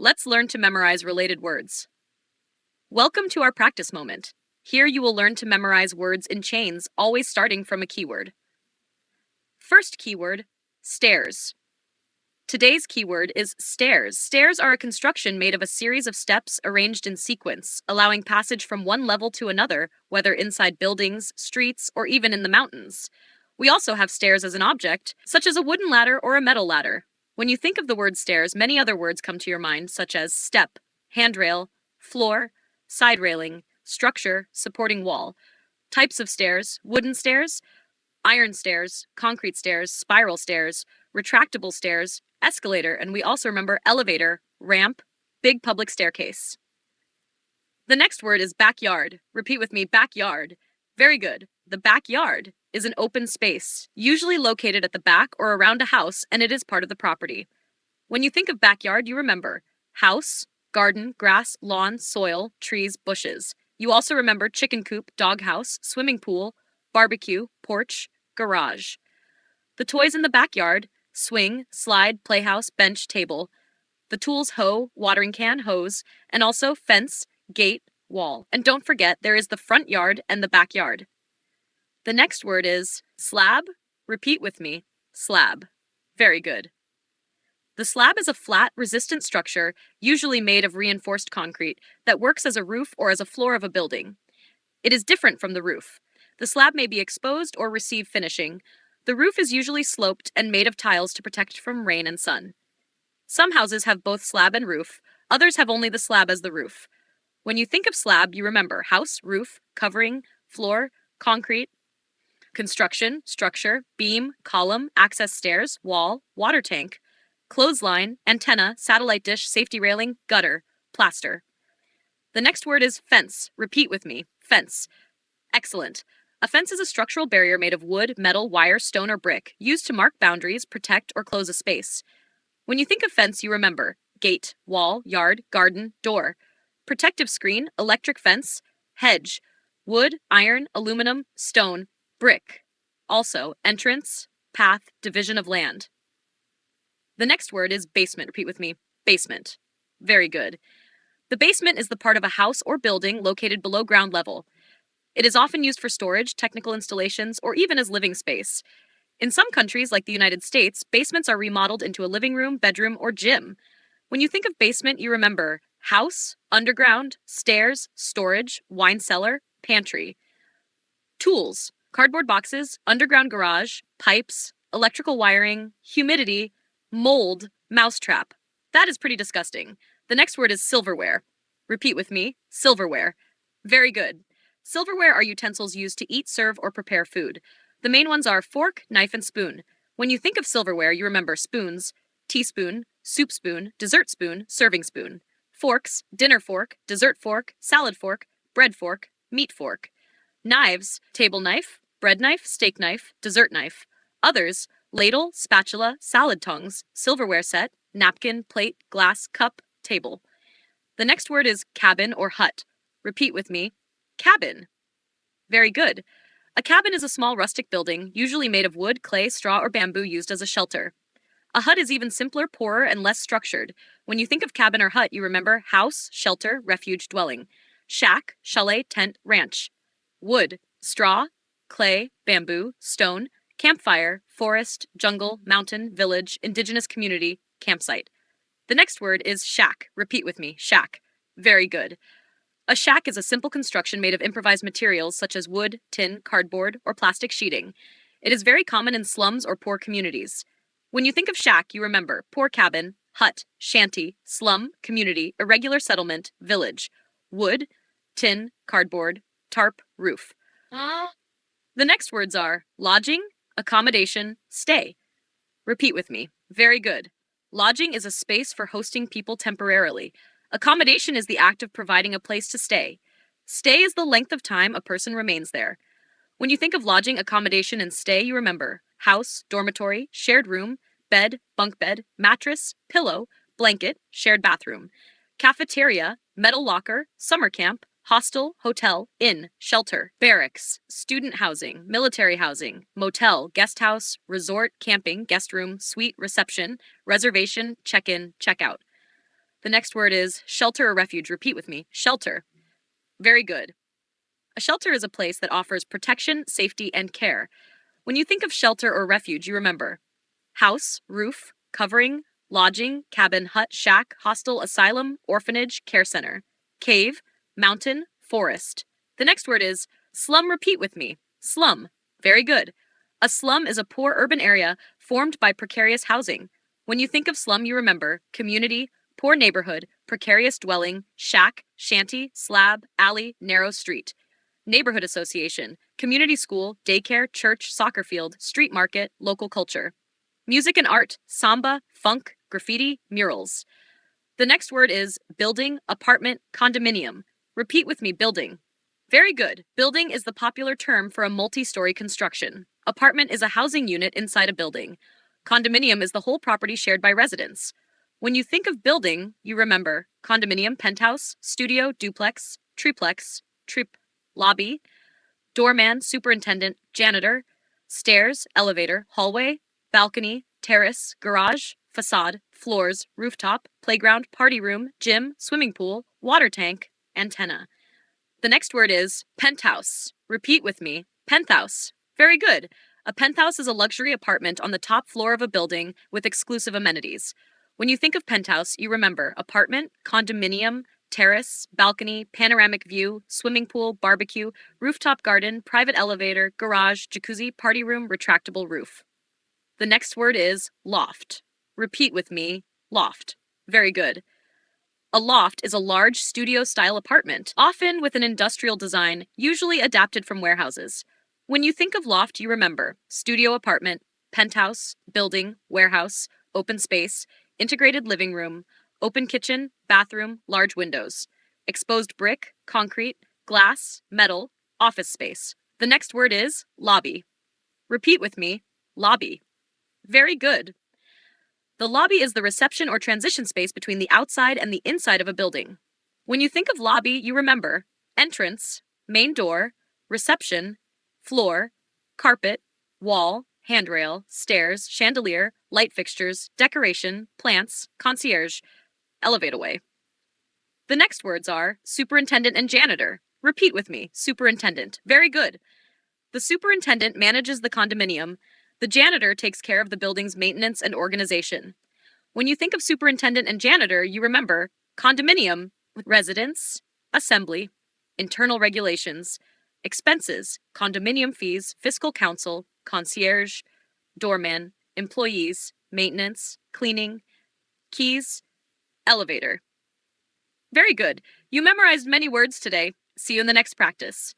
Let's learn to memorize related words. Welcome to our practice moment. Here you will learn to memorize words in chains, always starting from a keyword. First keyword, stairs. Today's keyword is stairs. Stairs are a construction made of a series of steps arranged in sequence, allowing passage from one level to another, whether inside buildings, streets, or even in the mountains. We also have stairs as an object, such as a wooden ladder or a metal ladder. When you think of the word stairs, many other words come to your mind, such as step, handrail, floor, side railing, structure, supporting wall. Types of stairs: wooden stairs, iron stairs, concrete stairs, spiral stairs, retractable stairs, escalator, and we also remember elevator, ramp, big public staircase. The next word is backyard. Repeat with me, backyard. Very good. The backyard is an open space, usually located at the back or around a house, and it is part of the property. When you think of backyard, you remember house, garden, grass, lawn, soil, trees, bushes. You also remember chicken coop, doghouse, swimming pool, barbecue, porch, garage. The toys in the backyard: swing, slide, playhouse, bench, table. The tools: hoe, watering can, hose, and also fence, gate, wall. And don't forget, there is the front yard and the backyard. The next word is slab. Repeat with me, slab. Very good. The slab is a flat, resistant structure, usually made of reinforced concrete, that works as a roof or as a floor of a building. It is different from the roof. The slab may be exposed or receive finishing. The roof is usually sloped and made of tiles to protect from rain and sun. Some houses have both slab and roof, others have only the slab as the roof. When you think of slab, you remember house, roof, covering, floor, concrete, construction, structure, beam, column, access stairs, wall, water tank, clothesline, antenna, satellite dish, safety railing, gutter, plaster. The next word is fence. Repeat with me, fence. Excellent. A fence is a structural barrier made of wood, metal, wire, stone, or brick, used to mark boundaries, protect, or close a space. When you think of fence, you remember gate, wall, yard, garden, door. Protective screen, electric fence, hedge, wood, iron, aluminum, stone, brick. Also, entrance, path, division of land. The next word is basement. Repeat with me, basement. Very good. The basement is the part of a house or building located below ground level. It is often used for storage, technical installations, or even as living space. In some countries, like the United States, basements are remodeled into a living room, bedroom, or gym. When you think of basement, you remember house, underground, stairs, storage, wine cellar, pantry. Tools: cardboard boxes, underground garage, pipes, electrical wiring, humidity, mold, mousetrap. That is pretty disgusting. The next word is silverware. Repeat with me, silverware. Very good. Silverware are utensils used to eat, serve, or prepare food. The main ones are fork, knife, and spoon. When you think of silverware, you remember spoons: teaspoon, soup spoon, dessert spoon, serving spoon. Forks: dinner fork, dessert fork, salad fork, bread fork, meat fork. Knives: table knife, bread knife, steak knife, dessert knife. Others: ladle, spatula, salad tongs, silverware set, napkin, plate, glass, cup, table. The next word is cabin or hut. Repeat with me, cabin. Very good. A cabin is a small rustic building, usually made of wood, clay, straw, or bamboo, used as a shelter. A hut is even simpler, poorer, and less structured. When you think of cabin or hut, you remember house, shelter, refuge, dwelling. Shack, chalet, tent, ranch. Wood: straw, clay, bamboo, stone, campfire, forest, jungle, mountain, village, indigenous community, campsite. The next word is shack. Repeat with me, shack. Very good. A shack is a simple construction made of improvised materials such as wood, tin, cardboard, or plastic sheeting. It is very common in slums or poor communities. When you think of shack, you remember poor cabin, hut, shanty, slum, community, irregular settlement, village. Wood, tin, cardboard, tarp, roof. The next words are lodging, accommodation, stay. Repeat with me. Very good. Lodging is a space for hosting people temporarily. Accommodation is the act of providing a place to stay. Stay is the length of time a person remains there. When you think of lodging, accommodation, and stay, you remember house, dormitory, shared room, bed, bunk bed, mattress, pillow, blanket, shared bathroom. Cafeteria, metal locker, summer camp, hostel, hotel, inn, shelter, barracks, student housing, military housing, motel, guest house, resort, camping, guest room, suite, reception, reservation, check-in, check-out. The next word is shelter or refuge. Repeat with me. Shelter. Very good. A shelter is a place that offers protection, safety, and care. When you think of shelter or refuge, you remember house, roof, covering, lodging, cabin, hut, shack, hostel, asylum, orphanage, care center. Cave, mountain, forest. The next word is slum. Repeat with me. Slum. Very good. A slum is a poor urban area formed by precarious housing. When you think of slum, you remember community, poor neighborhood, precarious dwelling, shack, shanty, slab, alley, narrow street. Neighborhood association, community school, daycare, church, soccer field, street market, local culture. Music and art, samba, funk, graffiti, murals. The next word is building, apartment, condominium. Repeat with me, building. Very good. Building is the popular term for a multi-story construction. Apartment is a housing unit inside a building. Condominium is the whole property shared by residents. When you think of building, you remember condominium, penthouse, studio, duplex, triplex, lobby, doorman, superintendent, janitor, stairs, elevator, hallway, balcony, terrace, garage, facade, floors, rooftop, playground, party room, gym, swimming pool, water tank, antenna. The next word is penthouse. Repeat with me. Penthouse. Very good. A penthouse is a luxury apartment on the top floor of a building with exclusive amenities. When you think of penthouse, you remember apartment, condominium, terrace, balcony, panoramic view, swimming pool, barbecue, rooftop garden, private elevator, garage, jacuzzi, party room, retractable roof. The next word is loft. Repeat with me. Loft. Very good. A loft is a large studio-style apartment, often with an industrial design, usually adapted from warehouses. When you think of loft, you remember studio apartment, penthouse, building, warehouse, open space, integrated living room, open kitchen, bathroom, large windows, exposed brick, concrete, glass, metal, office space. The next word is lobby. Repeat with me. Lobby. Very good. The lobby is the reception or transition space between the outside and the inside of a building. When you think of lobby, you remember entrance, main door, reception, floor, carpet, wall, handrail, stairs, chandelier, light fixtures, decoration, plants, concierge, elevator way. The next words are superintendent and janitor. Repeat with me. Superintendent. Very good. The superintendent manages the condominium. The janitor takes care of the building's maintenance and organization. When you think of superintendent and janitor, you remember condominium with residence, assembly, internal regulations, expenses, condominium fees, fiscal counsel, concierge, doorman, employees, maintenance, cleaning, keys, elevator. Very good. You memorized many words today. See you in the next practice.